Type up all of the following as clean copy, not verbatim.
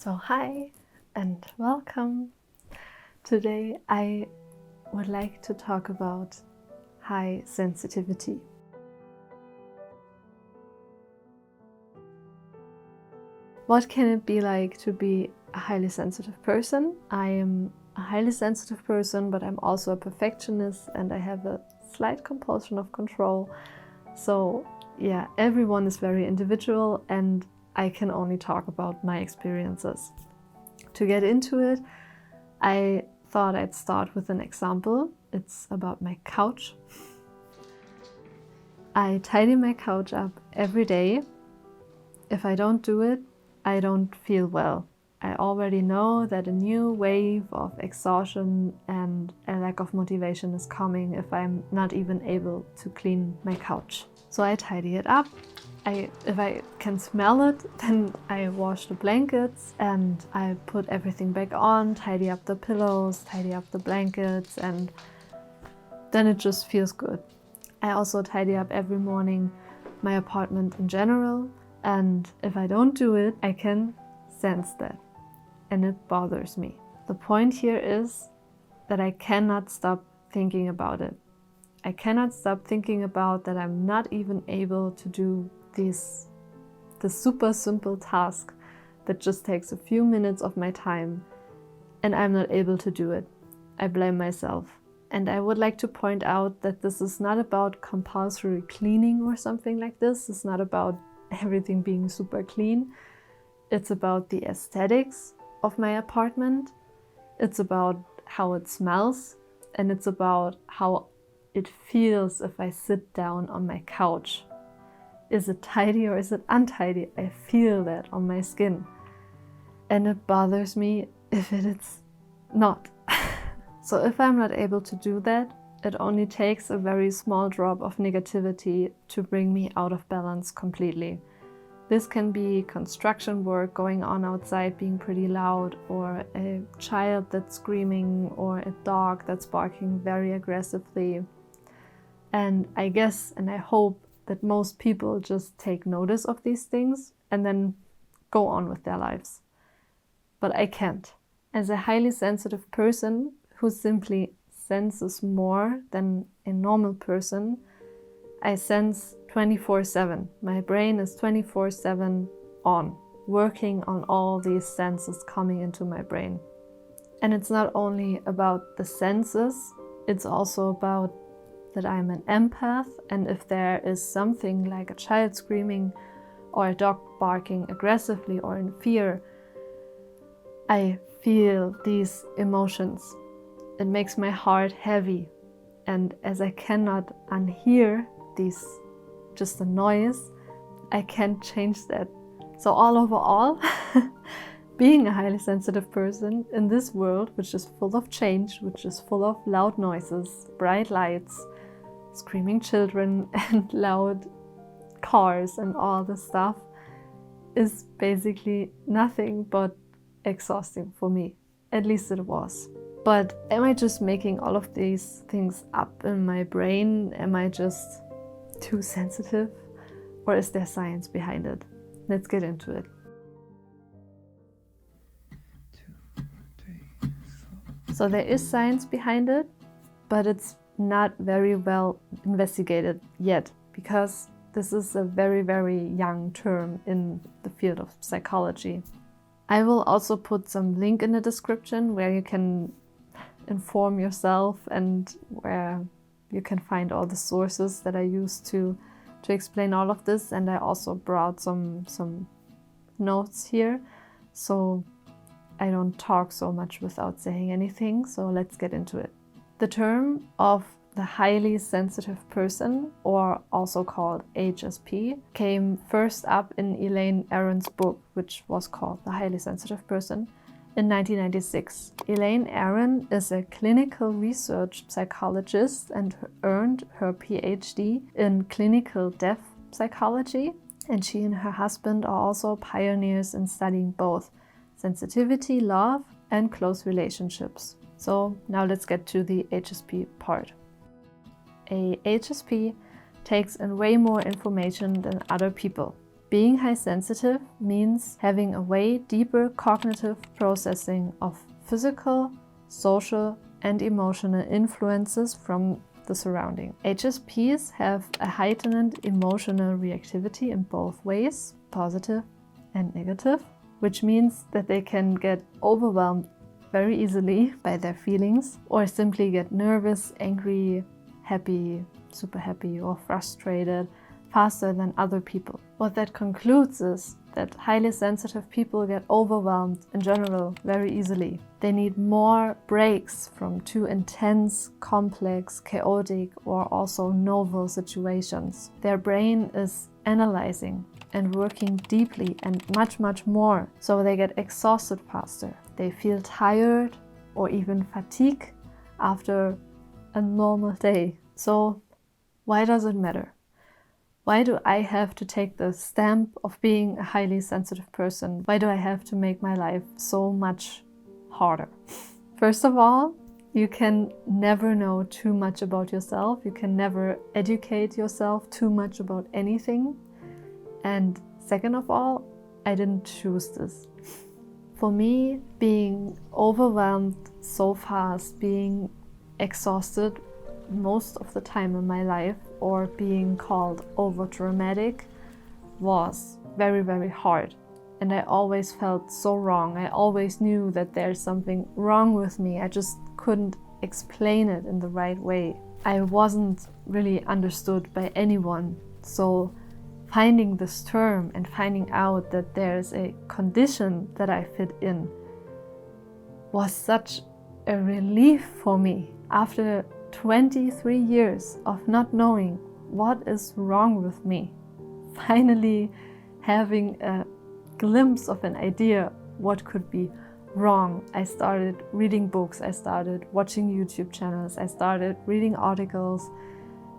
So hi and welcome. Today I would like to talk about high sensitivity. What can it be like to be a highly sensitive person? I am a highly sensitive person, but I'm also a perfectionist and I have a slight compulsion of control. So yeah, everyone is very individual and I can only talk about my experiences. To get into it, I thought I'd start with an example. It's about my couch. I tidy my couch up every day. If I don't do it, I don't feel well. I already know that a new wave of exhaustion and a lack of motivation is coming if I'm not even able to clean my couch. So I tidy it up. If I can smell it, then I wash the blankets and I put everything back on, tidy up the pillows, tidy up the blankets, and then it just feels good. I also tidy up every morning my apartment in general, and if I don't do it, I can sense that, and it bothers me. The point here is that I cannot stop thinking about it. I cannot stop thinking about that I'm not even able to do the super simple task that just takes a few minutes of my time, and I'm not able to do it. I blame myself. And I would like to point out that this is not about compulsory cleaning or something like this. It's not about everything being super clean. It's about the aesthetics of my apartment. It's about how it smells, and it's about how it feels if I sit down on my couch. Is it tidy or is it untidy? I feel that on my skin. And it bothers me if it is not. So if I'm not able to do that, it only takes a very small drop of negativity to bring me out of balance completely. This can be construction work going on outside being pretty loud, or a child that's screaming, or a dog that's barking very aggressively. And I guess and I hope that most people just take notice of these things and then go on with their lives. But I can't. As a highly sensitive person who simply senses more than a normal person, I sense 24/7. My brain is 24/7 on, working on all these senses coming into my brain. And it's not only about the senses, it's also about that I'm an empath, and if there is something like a child screaming or a dog barking aggressively or in fear, I feel these emotions. It makes my heart heavy, and as I cannot unhear just the noise, I can't change that. So all, being a highly sensitive person in this world, which is full of change, which is full of loud noises, bright lights, screaming children and loud cars and all this stuff, is basically nothing but exhausting for me. At least it was. But am I just making all of these things up in my brain? Am I just too sensitive? Or is there science behind it? Let's get into it. 2, 3, 4. So there is science behind it, but it's not very well investigated yet, because this is a very, very young term in the field of psychology. I will also put some link in the description where you can inform yourself and where you can find all the sources that I use to explain all of this. And I also brought some notes here, so I don't talk so much without saying anything. So let's get into it. The term of the highly sensitive person, or also called HSP, came first up in Elaine Aron's book, which was called The Highly Sensitive Person, in 1996. Elaine Aron is a clinical research psychologist and earned her PhD in clinical deaf psychology, and she and her husband are also pioneers in studying both sensitivity, love, and close relationships. So now let's get to the HSP part. A HSP takes in way more information than other people. Being high sensitive means having a way deeper cognitive processing of physical, social, and emotional influences from the surrounding. HSPs have a heightened emotional reactivity in both ways, positive and negative, which means that they can get overwhelmed very easily by their feelings, or simply get nervous, angry, happy, super happy, or frustrated faster than other people. What that concludes is that highly sensitive people get overwhelmed in general very easily. They need more breaks from too intense, complex, chaotic, or also novel situations. Their brain is analyzing and working deeply and much more, so they get exhausted faster. They feel tired or even fatigue after a normal day. So why does it matter? Why do I have to take the stamp of being a highly sensitive person? Why do I have to make my life so much harder? First of all, you can never know too much about yourself. You can never educate yourself too much about anything. And second of all, I didn't choose this. For me, being overwhelmed so fast, being exhausted most of the time in my life, or being called overdramatic, was very hard. And I always felt so wrong. I always knew that there's something wrong with me. I just couldn't explain it in the right way. I wasn't really understood by anyone. So finding this term and finding out that there's a condition that I fit in was such a relief for me. After 23 years of not knowing what is wrong with me, finally having a glimpse of an idea what could be wrong, I started reading books, I started watching YouTube channels, I started reading articles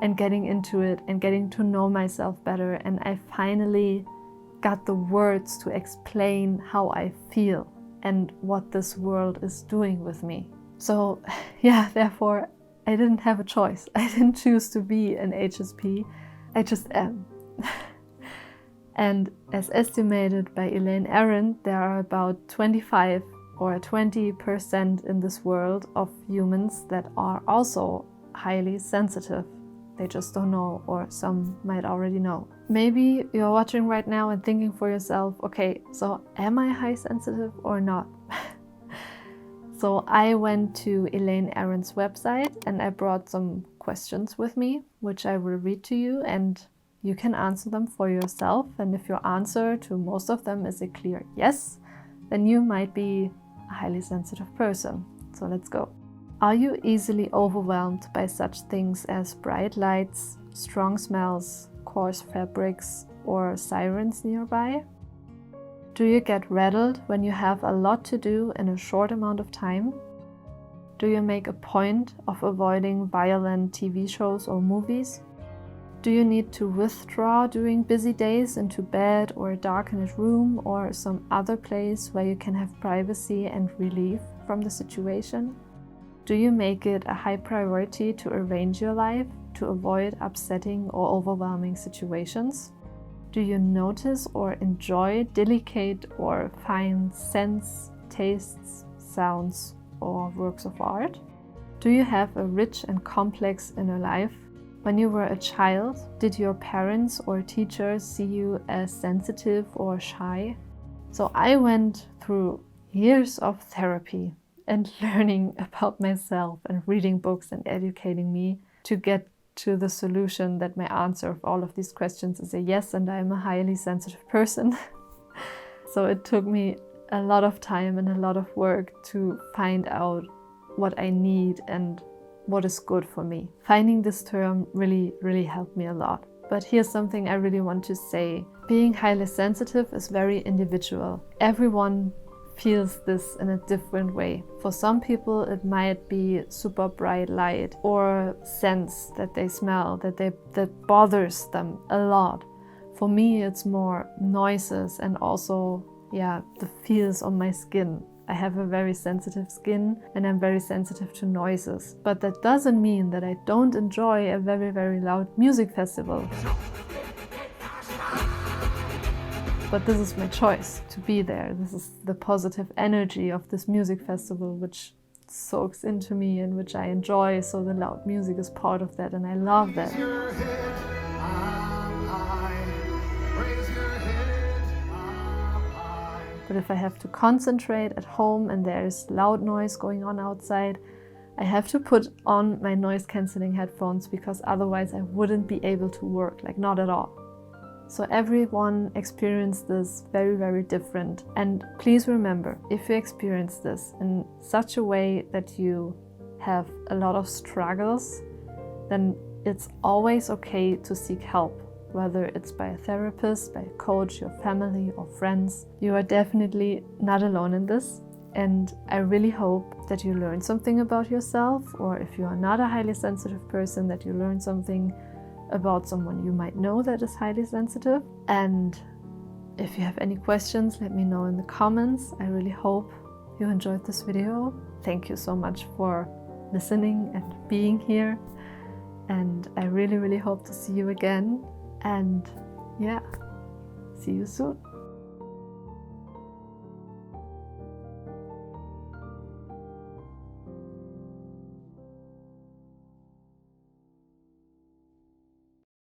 and getting into it and getting to know myself better, and I finally got the words to explain how I feel and what this world is doing with me. So yeah, therefore I didn't have a choice. I didn't choose to be an HSP. I just am. And as estimated by Elaine Arendt, there are about 25 or 20% in this world of humans that are also highly sensitive. They just don't know, or some might already know. Maybe you're watching right now and thinking for yourself, okay, so am I high sensitive or not? So I went to Elaine Arendt's website and I brought some questions with me, which I will read to you, and you can answer them for yourself. And if your answer to most of them is a clear yes, then you might be a highly sensitive person. So let's go. Are you easily overwhelmed by such things as bright lights, strong smells, coarse fabrics, or sirens nearby? Do you get rattled when you have a lot to do in a short amount of time? Do you make a point of avoiding violent TV shows or movies? Do you need to withdraw during busy days into bed or a darkened room or some other place where you can have privacy and relief from the situation? Do you make it a high priority to arrange your life to avoid upsetting or overwhelming situations? Do you notice or enjoy delicate or fine scents, tastes, sounds, or works of art? Do you have a rich and complex inner life? When you were a child, did your parents or teachers see you as sensitive or shy? So I went through years of therapy and learning about myself and reading books and educating me to get to the solution that my answer of all of these questions is a yes, and I'm a highly sensitive person. So it took me a lot of time and a lot of work to find out what I need and what is good for me. Finding this term really helped me a lot. But here's something I really want to say. Being highly sensitive is very individual. Everyone feels this in a different way. For some people it might be super bright light or scents that they smell that bothers them a lot. For me it's more noises and also the feels on my skin. I have a very sensitive skin and I'm very sensitive to noises. But that doesn't mean that I don't enjoy a very loud music festival. but this is my choice to be there. This is the positive energy of this music festival, which soaks into me and which I enjoy. So the loud music is part of that, and I love that. But if I have to concentrate at home and there is loud noise going on outside, I have to put on my noise cancelling headphones, because otherwise I wouldn't be able to work, like not at all. So everyone experienced this very, very different. And please remember, if you experience this in such a way that you have a lot of struggles, then it's always okay to seek help. Whether it's by a therapist, by a coach, your family or friends. You are definitely not alone in this. And I really hope that you learn something about yourself, or if you are not a highly sensitive person, that you learn something about someone you might know that is highly sensitive. And if you have any questions, let me know in the comments. I really hope you enjoyed this video. Thank you so much for listening and being here. And I really, really hope to see you again. And yeah, see you soon.